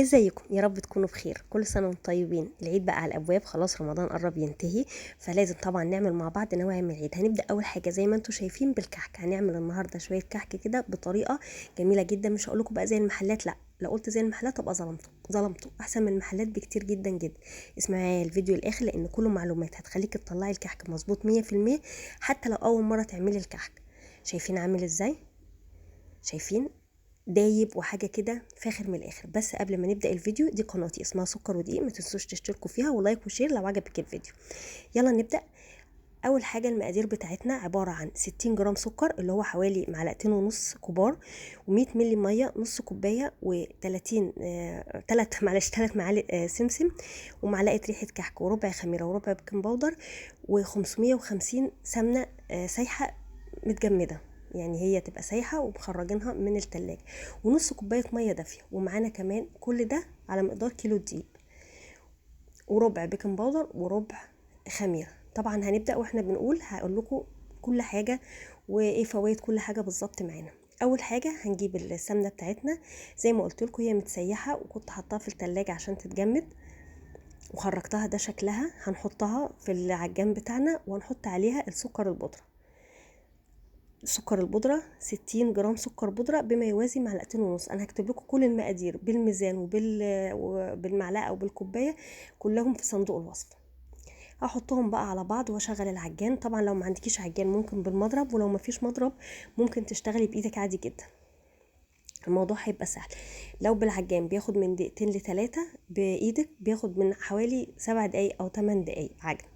ازيكم؟ يا رب تكونوا بخير. كل سنه وانتم طيبين. العيد بقى على الابواب، خلاص رمضان قرب ينتهي، فلازم طبعا نعمل مع بعض نواعي من العيد. هنبدا اول حاجه زي ما انتم شايفين بالكحك. هنعمل النهارده شويه كحك كده بطريقه جميله جدا. مش هقول لكم بقى زي المحلات، لا، لو قلت زي المحلات ابقى ظلمته. احسن من المحلات بكتير جدا جدا. اسمعي الفيديو الاخر لان كله معلومات هتخليك تطلعي الكحك مظبوط 100%، حتى لو اول مره تعملي الكحك. شايفين عامل ازاي؟ شايفين؟ دايب وحاجه كده فاخر من الاخر. بس قبل ما نبدا الفيديو، دي قناتي اسمها سكر ودقيق، ما تنسوش تشتركوا فيها ولايك وشير لو عجبك الفيديو. يلا نبدا. اول حاجه المقادير بتاعتنا عباره عن 60 جرام سكر اللي هو حوالي معلقتين ونص كبار، و100 مللي ميه نص كوبايه، و30 3 معالق سمسم، ومعلقه ريحه كحك، وربع خميره، وربع بيكنج باودر، و550 سمنه سايحه متجمده. يعني هي تبقى سايحه ومخرجينها من التلاجة، ونص كوبايه ميه دافيه. ومعانا كمان كل ده على مقدار كيلو دقيق، وربع بيكنج باودر، وربع خميره. طبعا هنبدا واحنا بنقول هقول لكم كل حاجه وايه فوائد كل حاجه بالظبط معانا. اول حاجه هنجيب السمنه بتاعتنا، زي ما قلت لكم هي متسيحه وكنت حطاها في التلاجة عشان تتجمد وخرجتها. ده شكلها. هنحطها في العجان بتاعنا وهنحط عليها السكر البودره. سكر البودرة 60 جرام سكر بودرة بما يوازي معلقتين ونص. انا هكتب لكم كل المقادير بالميزان وبالمعلقة وبالكوباية كلهم في صندوق الوصف. هحطهم بقى على بعض واشغل العجان. طبعا لو ما عندكيش عجان ممكن بالمضرب، ولو ما فيش مضرب ممكن تشتغلي بايدك عادي جدا. الموضوع هيبقى سهل. لو بالعجان بياخد من دقيقتين لتلاتة، بايدك بياخد من حوالي 7 دقايق او 8 دقايق عجن.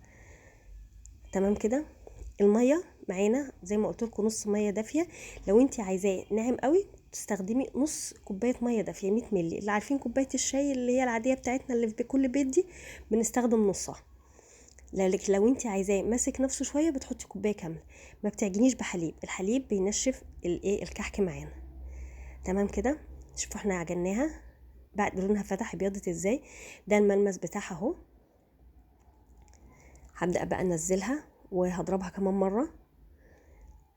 تمام كده. الميه معانا زي ما قلت لكم نص ميه دافيه. لو انت عايزاه ناعم قوي تستخدمي نص كوبايه ميه دافيه 100 مللي. اللي عارفين كوبايه الشاي اللي هي العاديه بتاعتنا اللي في كل بيت دي، بنستخدم نصها. لكن لو انت عايزاه ماسك نفسه شويه بتحطي كوبايه كامله. ما بتعجنيش بحليب، الحليب بينشف الايه الكحك معانا. تمام كده. شوفوا احنا عجناها بعد لونها فتح ابيضت ازاي. ده الملمس بتاعها اهو. هبدا بقى انزلها وهضربها كمان مره.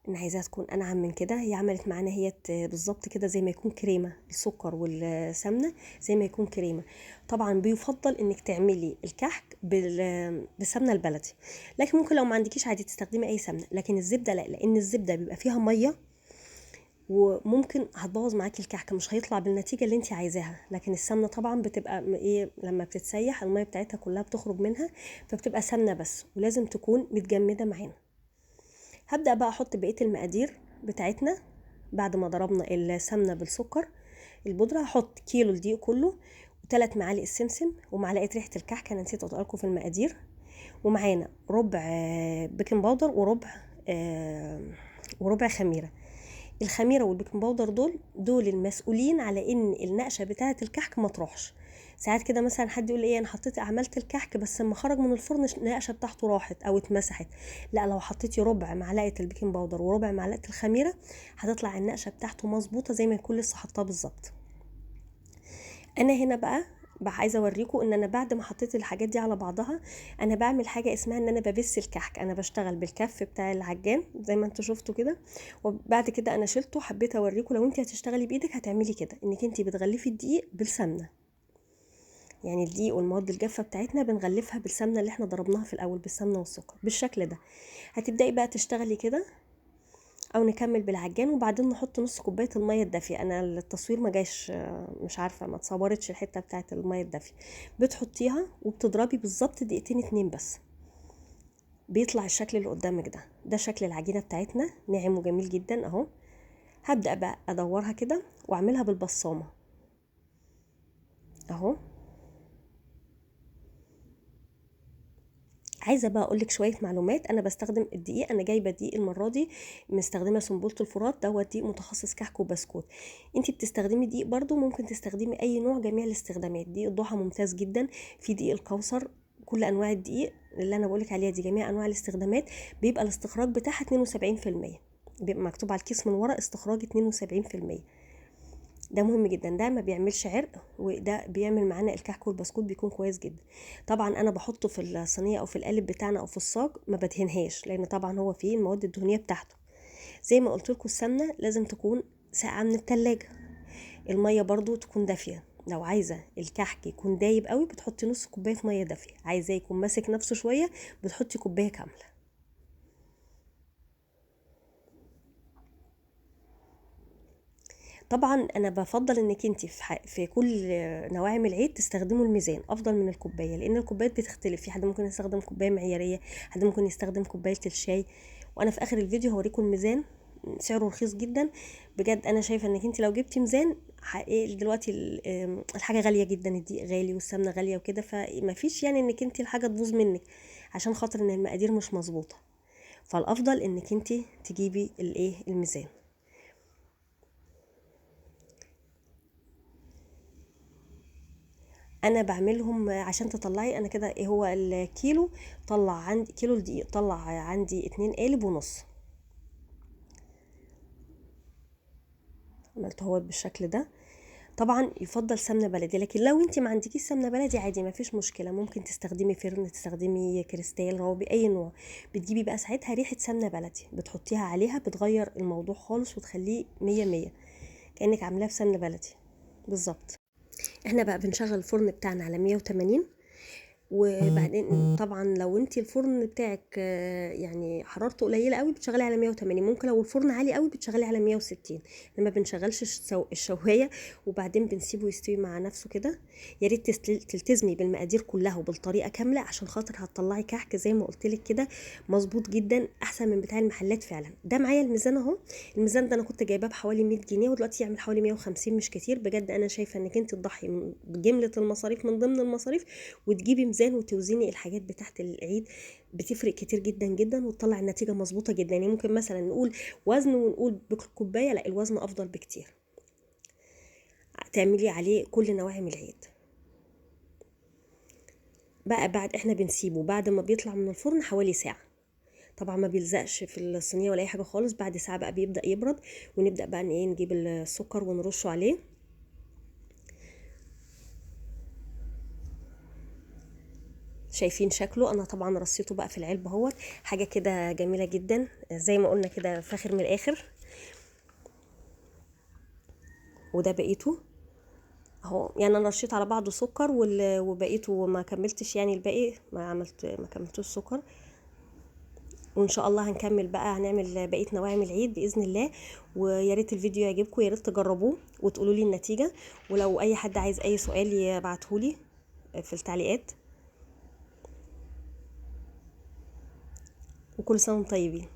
انا عايزاها تكون انعم من كده. هي عملت معانا هي بالظبط كده زي ما يكون كريمه. السكر والسمنه زي ما يكون كريمه. طبعا بيفضل انك تعملي الكحك بالسمنه البلدي، لكن ممكن لو ما عندكيش عادي تستخدمي اي سمنه. لكن الزبده لا، لان الزبده بيبقى فيها ميه وممكن هتبوظ معاكي الكحك، مش هيطلع بالنتيجه اللي انت عايزاها. لكن السمنه طبعا بتبقى ايه، لما بتتسيح الميه بتاعتها كلها بتخرج منها، فبتبقى سمنه بس، ولازم تكون متجمده معانا. هبدأ بقى احط بقية المقادير بتاعتنا. بعد ما ضربنا السمنة بالسكر البودرة هحط كيلو الدقيق كله، و3 معالق السمسم، ومعلقة ريحة الكحك انا نسيت اقول لكم في المقادير. ومعانا ربع بيكنج باودر، وربع خميرة. الخميره والبيكنج باودر دول المسؤولين على ان النقشه بتاعه الكحك ما تروحش. ساعات كده مثلا حد يقول ايه، انا عملت الكحك بس لما خرج من الفرن النقشه بتاعته راحت او اتمسحت. لا، لو حطيتي ربع معلقه البيكنج باودر وربع معلقه الخميره هتطلع النقشه بتاعته مظبوطه زي ما يكون لسه حطاه بالظبط. انا هنا بقى عايزه اوريكم ان انا بعد ما حطيت الحاجات دي على بعضها انا بعمل حاجه اسمها ان انا ببس الكحك. انا بشتغل بالكف بتاع العجان زي ما انتوا شفتوا كده، وبعد كده انا شلته. حبيت اوريكم لو انت هتشتغلي بايدك هتعملي كده، انك انت بتغلفي الدقيق بالسمنه. يعني الدقيق والمواد الجافه بتاعتنا بنغلفها بالسمنه اللي احنا ضربناها في الاول بالسمنه والسكر بالشكل ده. هتبداي بقى تشتغلي كده او نكمل بالعجان، وبعدين نحط نص كوبايه الميه الدافيه. انا التصوير ما جاش، مش عارفه ما اتصورتش الحته بتاعه الميه الدافيه. بتحطيها وبتضربي بالظبط دقيقتين 2 بس، بيطلع الشكل اللي قدامك ده شكل العجينه بتاعتنا، ناعم وجميل جدا اهو. هبدا بقى ادورها كده واعملها بالبصامه اهو. عايزه بقى اقول لك شويه معلومات. انا بستخدم الدقيق، انا جايبه دقيق المره دي مستخدمه سنبله الفرات، دوت دقيق متخصص كحك وبسكوت. انت بتستخدمي دقيق برضو ممكن تستخدمي اي نوع، جميع الاستخدامات. دقيق الضحى ممتاز جدا، في دقيق الكوثر، كل انواع الدقيق اللي انا بقولك عليها دي جميع انواع الاستخدامات بيبقى الاستخراج بتاعها 72%. بيبقى مكتوب على الكيس من ورا استخراج 72%. ده مهم جدا، ده ما بيعملش عرق، وده بيعمل معانا الكحك والبسكوت بيكون كويس جدا. طبعا انا بحطه في الصينيه او في القالب بتاعنا او في الصاج، ما بدهنهاش لان طبعا هو فيه المواد الدهنيه بتاعته. زي ما قلت لكم السمنه لازم تكون ساقعه من التلاجة. الميه برضو تكون دافيه. لو عايزه الكحك يكون دايب قوي بتحطي نص كوبايه ميه دافيه، عايزاه يكون ماسك نفسه شويه بتحطي كوبايه كامله. طبعا انا بفضل انك انت في كل نواعم العيد تستخدموا الميزان افضل من الكوبايه، لان الكوبايات بتختلف، في حد ممكن يستخدم كوبايه معياريه، حد ممكن يستخدم كوبايه الشاي. وانا في اخر الفيديو هوريكم الميزان، سعره رخيص جدا بجد. انا شايفه انك انت لو جبتي ميزان دلوقتي الحاجه غاليه جدا، الدقيق غالي والسمنه غاليه وكده، فما فيش يعني انك انت الحاجه تبوظ منك عشان خاطر ان المقادير مش مظبوطه. فالافضل انك انت تجيبي الميزان. انا بعملهم عشان تطلعي انا كده هو الكيلو طلع عندي، كيلو الدقيق طلع عندي 2 قالب ونص. عملته هو بالشكل ده. طبعا يفضل سمنه بلدي، لكن لو انت ما عندكيش سمنه بلدي عادي ما فيش مشكله، ممكن تستخدمي فرن، تستخدمي كريستال روبي اي نوع. بتجيبي بقى ساعتها ريحه سمنه بلدي بتحطيها عليها بتغير الموضوع خالص وتخليه مية مية، كأنك عاملاه في سمنه بلدي بالظبط. احنا بقى بنشغل الفرن بتاعنا على 180. وبعدين طبعا لو انت الفرن بتاعك يعني حرارته قليله قوي بتشغلي على 180، ممكن لو الفرن عالي قوي بتشغلي على 160. لما بنشغلش الشوايه وبعدين بنسيبه يستوي مع نفسه كده. يا ريت تلتزمي بالمقادير كلها وبالطريقه كامله عشان خاطر هتطلعي كحك زي ما قلت لك كده مظبوط جدا، احسن من بتاع المحلات فعلا. ده معايا الميزان اهو. الميزان ده انا كنت جايباه بحوالي 100 جنيه، ودلوقتي يعمل حوالي 150، مش كتير بجد. انا شايفه انك انت تضحي بجمله المصاريف من ضمن المصاريف وتجيبي ميزان وتوزني الحاجات بتاعت العيد، بتفرق كتير جدا جدا وتطلع النتيجه مظبوطه جدا. يعني ممكن مثلا نقول وزن ونقول بكوبايه، لا الوزن افضل بكتير. تعملي عليه كل نواعم العيد. بقى بعد احنا بنسيبه بعد ما بيطلع من الفرن حوالي ساعه، طبعا ما بيلزقش في الصينيه ولا اي حاجه خالص. بعد ساعه بقى بيبدا يبرد، ونبدا بقى ايه نجيب السكر ونرشه عليه. شايفين شكله؟ انا طبعا رصيته بقى في العلبه اهوت، حاجه كده جميله جدا زي ما قلنا كده فاخر من الاخر. وده بقيته اهو، يعني انا رشيت على بعضه سكر وبقيته ما كملتش، يعني الباقي ما كملتوش سكر. وان شاء الله هنكمل بقى، هنعمل بقيه نواعم العيد باذن الله. ويا ريت الفيديو يعجبكم، يا ريت تجربوه وتقولوا لي النتيجه. ولو اي حد عايز اي سؤال يبعتهولي في التعليقات. وكل سنه وانتم طيبين.